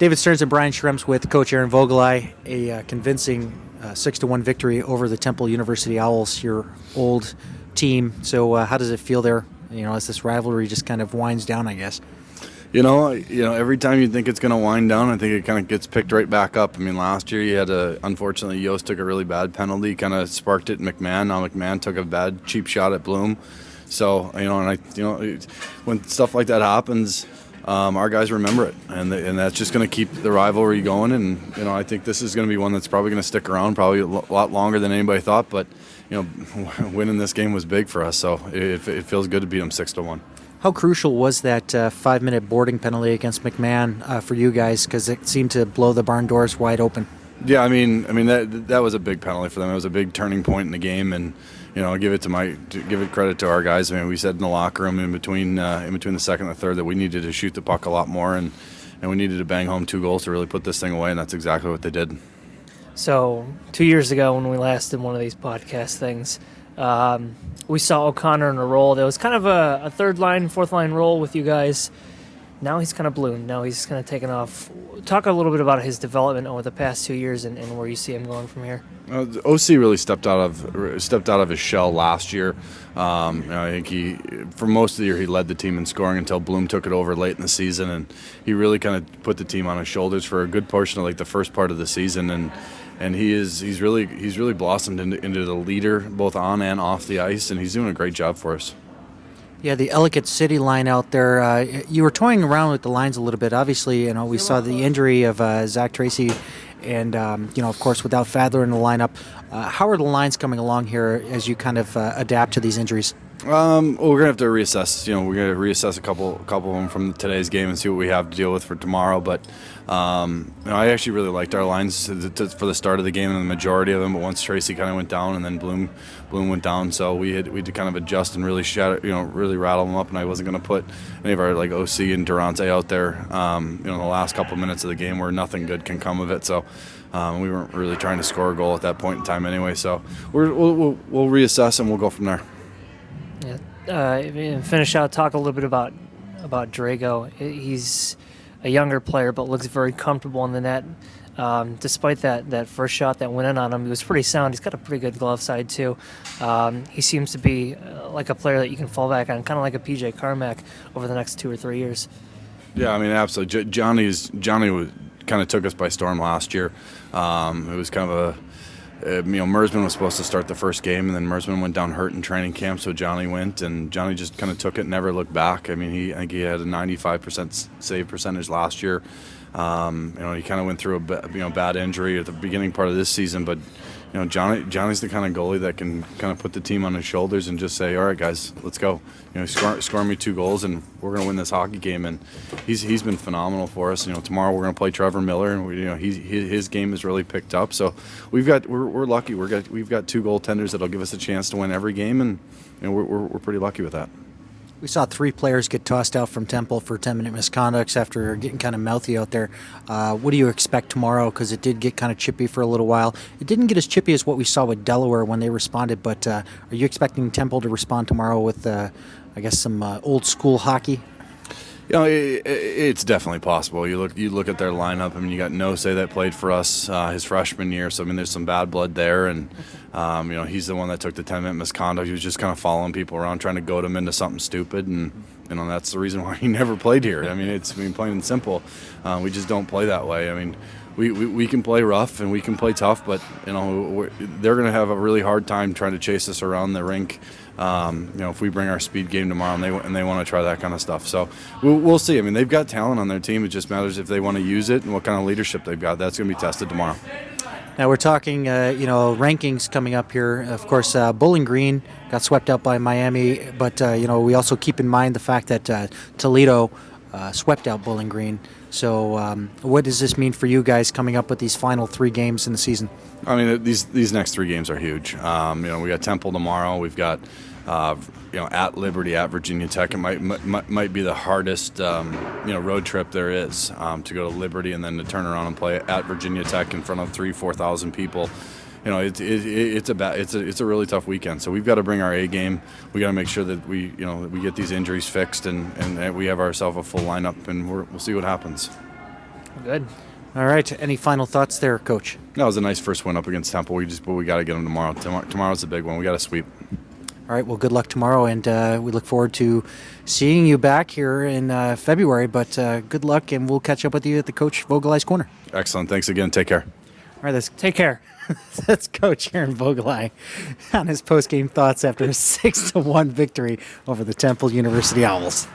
David Stearns and Brian Schrems with Coach Aaron Voegtli. A convincing 6-1 victory over the Temple University Owls, your old team. So how does it feel there, as this rivalry just kind of winds down, I guess? Every time you think it's going to wind down, I think it kind of gets picked right back up. I mean, last year you had unfortunately, Yost took a really bad penalty, kind of sparked it in McMahon. Now McMahon took a bad, cheap shot at Bloom. So, when stuff like that happens, our guys remember it, and that's just going to keep the rivalry going. And, I think this is going to be one that's probably going to stick around, probably a lot longer than anybody thought. But, winning this game was big for us, so it feels good to beat them 6-1. How crucial was that 5-minute boarding penalty against McMahon for you guys? Because it seemed to blow the barn doors wide open. Yeah, I mean that was a big penalty for them. It was a big turning point in the game, and give it credit to our guys. I mean, we said in the locker room in between the second and the third that we needed to shoot the puck a lot more, and we needed to bang home 2 goals to really put this thing away, and that's exactly what they did. So 2 years ago, when we last did one of these podcast things, we saw O'Connor in a role that was kind of a third line, fourth line role with you guys. Now he's kind of bloomed. Now he's kind of taken off. Talk a little bit about his development over the past 2 years and where you see him going from here. OC really stepped out of his shell last year. I think for most of the year he led the team in scoring until Bloom took it over late in the season, and he really kind of put the team on his shoulders for a good portion of the first part of the season, and he's really blossomed into the leader both on and off the ice, and he's doing a great job for us. Yeah, the Ellicott City line out there, you were toying around with the lines a little bit. Obviously, we saw the injury of Zach Tracy and, of course, without Fadler in the lineup. How are the lines coming along here as you kind of adapt to these injuries? We're going to have to reassess. We're going to reassess a couple of them from today's game and see what we have to deal with for tomorrow. But I actually really liked our lines for the start of the game and the majority of them. But once Tracy kind of went down and then Bloom went down, so we had to kind of adjust and really really rattle them up. And I wasn't going to put any of our OC and Durante out there. In the last couple of minutes of the game where nothing good can come of it. So. We weren't really trying to score a goal at that point in time anyway. So we'll reassess and we'll go from there. Yeah. And finish out, talk a little bit about Drago. He's a younger player, but looks very comfortable in the net. Despite that first shot that went in on him, he was pretty sound. He's got a pretty good glove side too. He seems to be like a player that you can fall back on, kind of like a PJ Carmack over the next 2 or 3 years. Yeah, I mean, absolutely. Johnny kind of took us by storm last year. It was kind of Mersman was supposed to start the first game, and then Mersman went down hurt in training camp, so Johnny went, and Johnny just kind of took it and never looked back. I mean, I think he had a 95% save percentage last year. He kind of went through a bad injury at the beginning part of this season, but Johnny's the kind of goalie that can kind of put the team on his shoulders and just say, all right, guys, let's go. Score me 2 goals, and we're going to win this hockey game. And he's been phenomenal for us. Tomorrow we're going to play Trevor Miller, and his game has really picked up. So we're lucky. We've got 2 goaltenders that'll give us a chance to win every game, and we're pretty lucky with that. We saw 3 players get tossed out from Temple for 10-minute misconducts after getting kind of mouthy out there. What do you expect tomorrow? Because it did get kind of chippy for a little while. It didn't get as chippy as what we saw with Delaware when they responded, but are you expecting Temple to respond tomorrow with, some old school hockey? It's definitely possible. You look at their lineup. I mean, you got Nose that played for us his freshman year. So I mean, there's some bad blood there, and he's the one that took the 10-minute misconduct. He was just kind of following people around, trying to goad them into something stupid, and that's the reagoing why he never played here. I mean, plain and simple. We just don't play that way. I mean, we can play rough and we can play tough, but they're going to have a really hard time trying to chase us around the rink. If we bring our speed game tomorrow and they want to try that kind of stuff. So we'll see. I mean, they've got talent on their team. It just matters if they want to use it and what kind of leadership they've got. That's going to be tested tomorrow. Now we're talking, rankings coming up here. Of course, Bowling Green got swept out by Miami, but, we also keep in mind the fact that Toledo swept out Bowling Green. So what does this mean for you guys coming up with these final 3 games in the season? I mean, these next 3 games are huge. We got Temple tomorrow. We've got at Liberty, at Virginia Tech. It might be the hardest road trip there is to go to Liberty and then to turn around and play at Virginia Tech in front of 4,000 people. It's a really tough weekend. So we've got to bring our A game. We got to make sure that we get these injuries fixed and we have ourselves a full lineup, and we'll see what happens. Good. All right. Any final thoughts there, Coach? That was a nice first win up against Temple. But we got to get them tomorrow. Tomorrow's the big one. We got to sweep. All right. Well, good luck tomorrow, and we look forward to seeing you back here in February. But good luck, and we'll catch up with you at the Coach Voegtli's Corner. Excellent. Thanks again. Take care. All right. Take care. That's Coach Aaron Voegtli on his post-game thoughts after a 6-1 victory over the Temple University Owls.